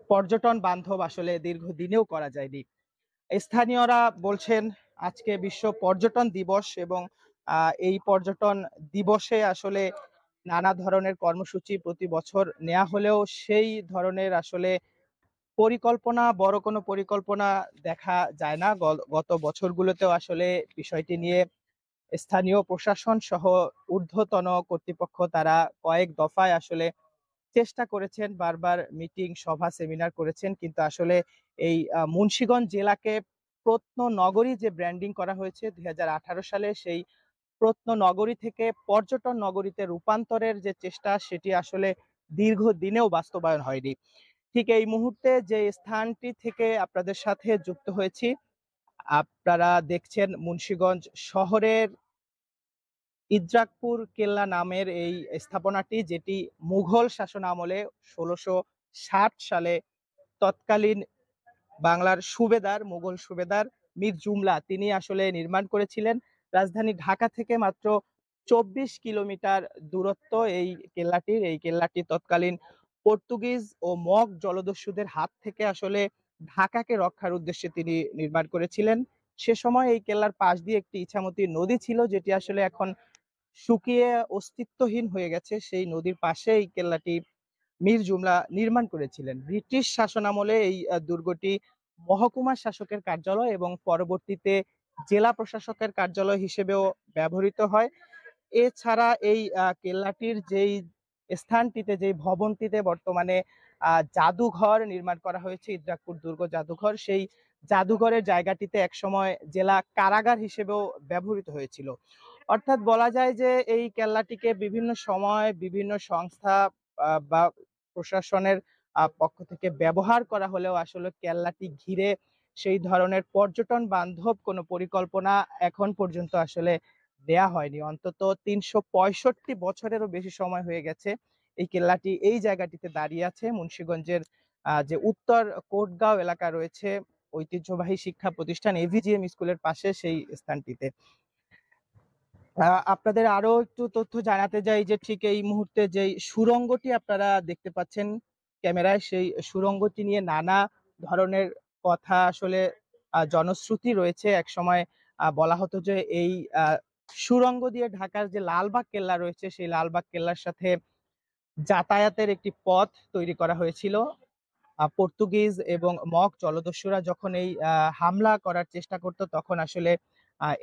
পর্যটন বান্ধব আসলে দীর্ঘদিনেও করা যায়নি। স্থানীয়রা বলছেন আজকে বিশ্ব পর্যটন দিবস এবং এই পর্যটন দিবসে আসলে নানা ধরনের কর্মসূচি প্রতি বছর নেয়া হলেও সেই ধরনের আসলে বড় কোনো পরিকল্পনা দেখা যায় না। গত বছরগুলোতেও আসলে বিষয়টি নিয়ে স্থানীয় প্রশাসন সহ ঊর্ধ্বতন কর্তৃপক্ষ তারা কয়েক দফায় আসলে চেষ্টা করেছেন, বারবার মিটিং, সভা, সেমিনার করেছেন। কিন্তু আসলে এই মুন্সিগঞ্জ জেলাকে প্রত্ননগরী যে ব্র্যান্ডিং করা হয়েছে ২০১৮ সালে, সেই প্রত্ননগরী থেকে পর্যটন নগরীতে রূপান্তরের যে চেষ্টা সেটি আসলে দীর্ঘদিনেও বাস্তবায়ন হয়নি। ঠিক এই মুহূর্তে যে স্থানটি থেকে আপনাদের সাথে যুক্ত হয়েছি, আপনারা দেখছেন মুন্সিগঞ্জ শহরের ইদ্রাকপুর কেল্লা নামের এই স্থাপনাটি, যেটি মুঘল শাসন আমলে ১৬৬০ সালে তৎকালীন বাংলার সুবেদার, মুঘল সুবেদার মীর জুমলা তিনি আসলে নির্মাণ করেছিলেন। রাজধানী ঢাকা থেকে মাত্র ২৪ কিলোমিটার দূরত্ব এই কেল্লাটি তৎকালীন পর্তুগিজ ও মগ জলদস্যুদের হাত থেকে আসলে ঢাকাকে রক্ষার উদ্দেশ্যে তিনি নির্মাণ করেছিলেন। সে সময় এই কেল্লার পাশ দিয়ে একটি ইছামতি নদী ছিল, যেটি আসলে এখন শুকিয়ে অস্তিত্বহীন হয়ে গেছে। সেই নদীর পাশে এই কেল্লাটি মীর জুমলা নির্মাণ করেছিলেন। ব্রিটিশ শাসনামলে এই দুর্গটি মহকুমা শাসকের কার্যালয় এবং পরবর্তীতে জেলা প্রশাসকের কার্যালয় হিসেবেও ব্যবহৃত হয়। এছাড়া এই কেল্লাটির যেই স্থানটিতে, যেই ভবনটিতে বর্তমানে জাদুঘর নির্মাণ করা হয়েছে, ইদ্রাকপুর দুর্গ জাদুঘর, সেই জাদুঘরের জায়গাটিতে একসময় জেলা কারাগার হিসেবেও ব্যবহৃত হয়েছিল। অর্থাৎ বলা যায় যে এই কেল্লাটিকে বিভিন্ন সময় বিভিন্ন সংস্থা বা প্রশাসনের পক্ষ থেকে ব্যবহার করা হলেও আসলে কেল্লাটি ঘিরে সেই ধরনের পর্যটন বান্ধব কোনো পরিকল্পনা এখন পর্যন্ত আসলে দেয়া হয়নি। অন্তত ৩৬৫ বছরেরও বেশি সময় হয়ে গেছে এই কেল্লাটি এই জায়গাটিতে দাঁড়িয়ে আছে। মুন্সিগঞ্জের যে উত্তর কোটগাঁও এলাকা রয়েছে, ঐতিহ্যবাহী শিক্ষা প্রতিষ্ঠান এভিজিএম স্কুলের পাশে সেই স্থানটিতে। আপনাদের আরো একটু তথ্য জানাতে চাই যে ঠিক এই মুহূর্তে যেই সুড়ঙ্গটি আপনারা দেখতে পাচ্ছেন ক্যামেরায়, সেই সুড়ঙ্গটি নিয়ে নানা ধরনের কথা আসলে জনশ্রুতি রয়েছে। একসময় বলা হতো যে এই সুড়ঙ্গ দিয়ে ঢাকার যে লালবাগ কেল্লা রয়েছে, সেই লালবাগ কেল্লার সাথে যাতায়াতের একটি পথ তৈরি করা হয়েছিল। পর্তুগিজ এবং মগ জলদস্যুরা যখন এই হামলা করার চেষ্টা করত, তখন আসলে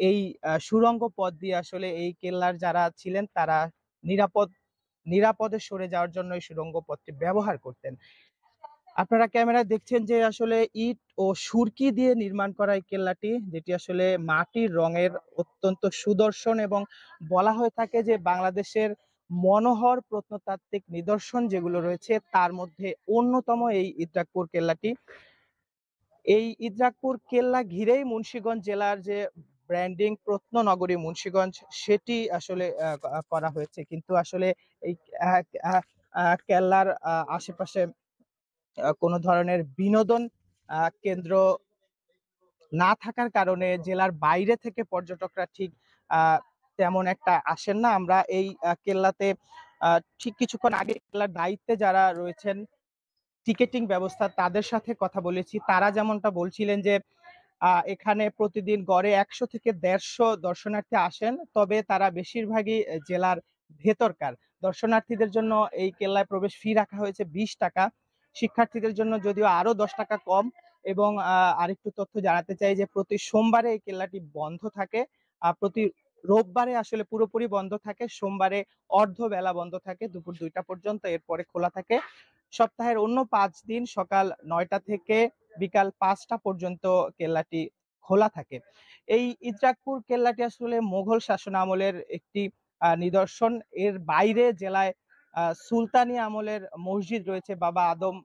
এই সুড়ঙ্গ পথ দিয়ে আসলে এই কেল্লার যারা ছিলেন তারা নিরাপদ নিরাপদে সরে যাওয়ার জন্য এই সুড়ঙ্গ পথটি ব্যবহার করতেন। আপনারা ক্যামেরায় দেখছেন যে আসলে ইট ও সুরকি দিয়ে নির্মাণ করা এই কেল্লাটি, যেটি আসলে মাটির রঙের, অত্যন্ত সুদর্শন এবং বলা হয়ে থাকে যে বাংলাদেশের মনোহর প্রত্নতাত্ত্বিক নিদর্শন যেগুলো রয়েছে তার মধ্যে অন্যতম এই ইদ্রাকপুর কেল্লাটি। এই ইদ্রাকপুর কেল্লা ঘিরেই মুন্সিগঞ্জ জেলার যে ব্র্যান্ডিং প্রত্ননগরী মুন্সিগঞ্জ, সেটি আসলে করা হয়েছে। কিন্তু আসলে এই আহ, আহ, কেল্লার আশেপাশে কোনো ধরনের বিনোদন কেন্দ্র না থাকার কারণে জেলার বাইরে থেকে পর্যটকরা ঠিক তেমন একটা আসেন না। আমরা এই কেল্লাতে ঠিক কিছুক্ষণ আগে কেল্লার দায়িত্বে যারা রয়েছেন টিকেটিং ব্যবস্থা তাদের সাথে কথা বলেছি। তারা যেমনটা বলছিলেন যে এখানে প্রতিদিন গড়ে ১০০ থেকে ১৫০ দর্শনার্থী আসেন, তবে তারা বেশিরভাগই জেলার ভেতরকার। দর্শনার্থীদের জন্য এই কেল্লায় প্রবেশ ফি রাখা হয়েছে ২০ টাকা, শিক্ষার্থীদের জন্য যদিও আরো ১০ টাকা কম। এবং আরেকটু তথ্য জানাতে চাই যে প্রতি সোমবারে এই কেল্লাটি বন্ধ থাকে, প্রতি রোববারে আসলে পুরোপুরি বন্ধ থাকে, সোমবারে অর্ধ বেলা বন্ধ থাকে দুপুর ২টা পর্যন্ত, এরপরে খোলা থাকে। সপ্তাহের অন্য ৫ দিন সকাল ৯টা থেকে বিকাল ৫টা পর্যন্ত কেল্লাটি খোলা থাকে। এই ইদ্রাকপুর কেল্লাটি আসলে মুঘল শাসন আমলের একটি নিদর্শন। এর বাইরে জেলায় সুলতানি আমলের মসজিদ রয়েছে, বাবা আদম